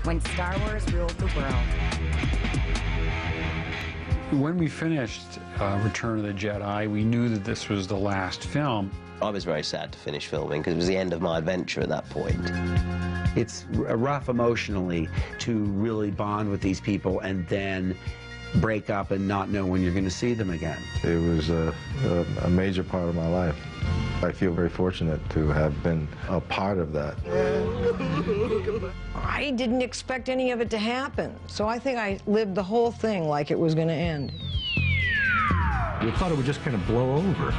when Star Wars ruled the world. When we finished Return of the Jedi, we knew that this was the last film. I was very sad to finish filming because it was the end of my adventure at that point. It's rough emotionally to really bond with these people and then break up and not know when you're going to see them again. It was a major part of my life. I feel very fortunate to have been a part of that. I didn't expect any of it to happen, so I think I lived the whole thing like it was going to end. We thought it would just kind of blow over,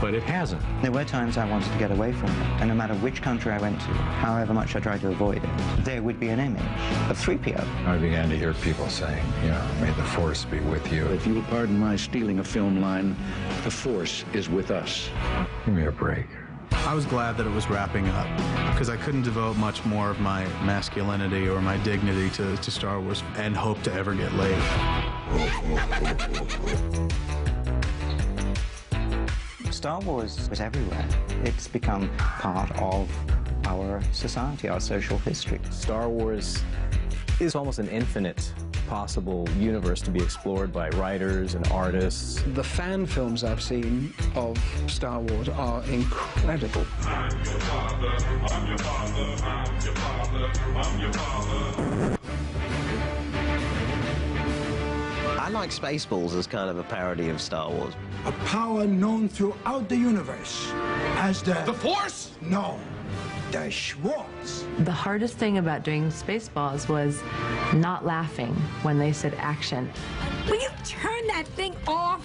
but it hasn't. There were times I wanted to get away from it, and no matter which country I went to, however much I tried to avoid it, there would be an image of 3PO. I began to hear people saying, you know, may the Force be with you. If you will pardon my stealing a film line, the Force is with us. Give me a break. I was glad that it was wrapping up, because I couldn't devote much more of my masculinity or my dignity to Star Wars and hope to ever get laid. Star Wars was everywhere. It's become part of our society, our social history. Star Wars is almost an infinite possible universe to be explored by writers and artists. The fan films I've seen of Star Wars are incredible. I like Spaceballs as kind of a parody of Star Wars. A power known throughout the universe as the Force? No, the Schwartz. The hardest thing about doing Spaceballs was not laughing when they said action. Will you turn that thing off?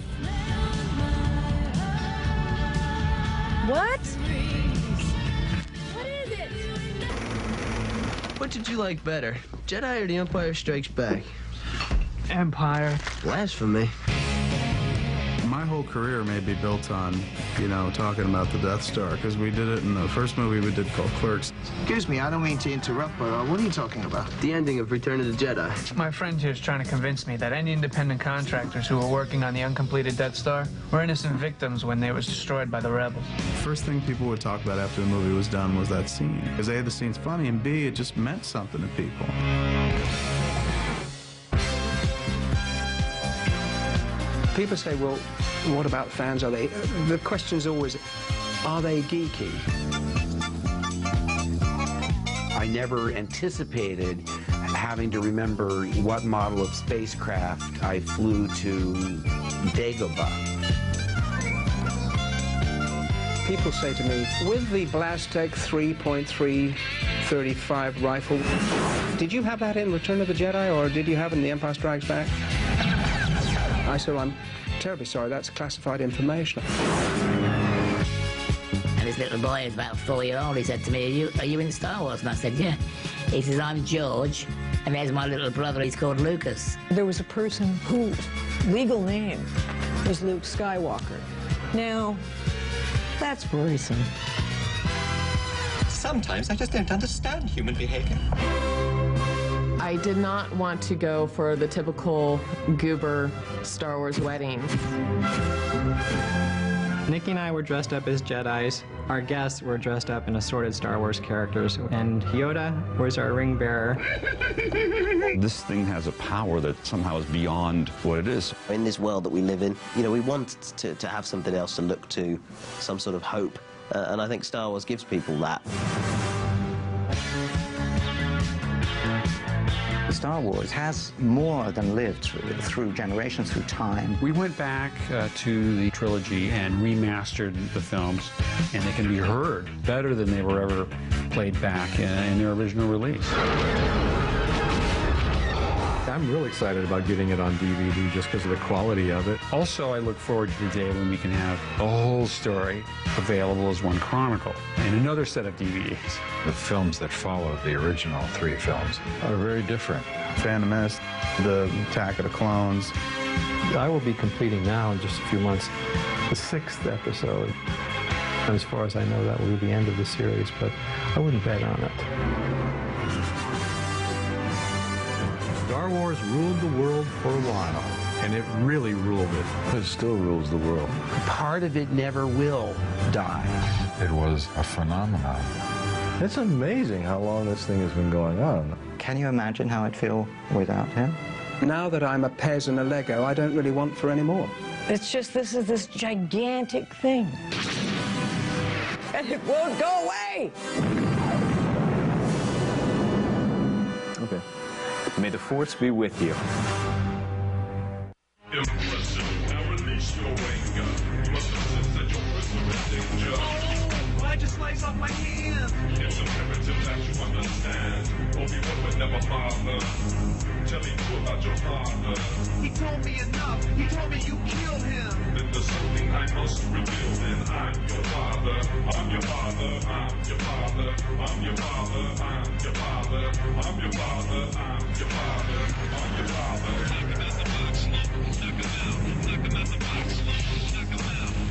What? What is it? What did you like better, Jedi or The Empire Strikes Back? Empire. Blasphemy. My whole career may be built on, you know, talking about the Death Star, because we did it in the first movie we did called Clerks. Excuse me, I don't mean to interrupt, but what are you talking about? The ending of Return of the Jedi. My friend here is trying to convince me that any independent contractors who were working on the uncompleted Death Star were innocent victims when they was destroyed by the rebels. The first thing people would talk about after the movie was done was that scene, because A, the scene's funny, and B, it just meant something to people. People say, well, what about fans? Are they? The question's always, are they geeky? I never anticipated having to remember what model of spacecraft I flew to Dagobah. People say to me, with the Blastech 3.335 rifle, did you have that in Return of the Jedi, or did you have it in The Empire Strikes Back? I said, well, I'm terribly sorry, that's classified information. And this little boy is about 4 years old. He said to me, are you in Star Wars? And I said, yeah. He says, I'm George, and there's my little brother, he's called Lucas. There was a person whose legal name was Luke Skywalker. Now, that's worrisome. Sometimes I just don't understand human behavior. I did not want to go for the typical goober Star Wars wedding. Nikki and I were dressed up as Jedis. Our guests were dressed up in assorted Star Wars characters. And Yoda was our ring bearer. This thing has a power that somehow is beyond what it is. In this world that we live in, you know, we want to have something else to look to, some sort of hope. And I think Star Wars gives people that. Star Wars has more than lived through generations, through time. We went back to the trilogy and remastered the films, and they can be heard better than they were ever played back in their original release. I'm really excited about getting it on DVD just because of the quality of it. Also, I look forward to the day when we can have the whole story available as one chronicle and another set of DVDs. The films that follow the original 3 films are very different. Phantom Menace, the Attack of the Clones. I will be completing now in just a few months the 6th episode. And as far as I know, that will be the end of the series, but I wouldn't bet on it. Star Wars ruled the world for a while, And it really ruled it. It still rules the world. Part of it never will die. It was a phenomenon. It's amazing how long this thing has been going on. Can you imagine how it'd feel without him? Now that I'm a Pez and a Lego, I don't really want for any more. It's just this is this gigantic thing. And it won't go away! Okay. May the force be with you. Why'd you slice off my hand? It's imperative that you understand. Obi-Wan would never bother. Tell you about your father. He told me enough. He told me you killed him. Then there's something I must reveal. Then I'm your father. I'm your father. I'm your father. I'm your father. I'm your father. I'm your father. I'm your father. I'm your father. Knock him out the box. Knock him out. Knock him out the box. Knock him out.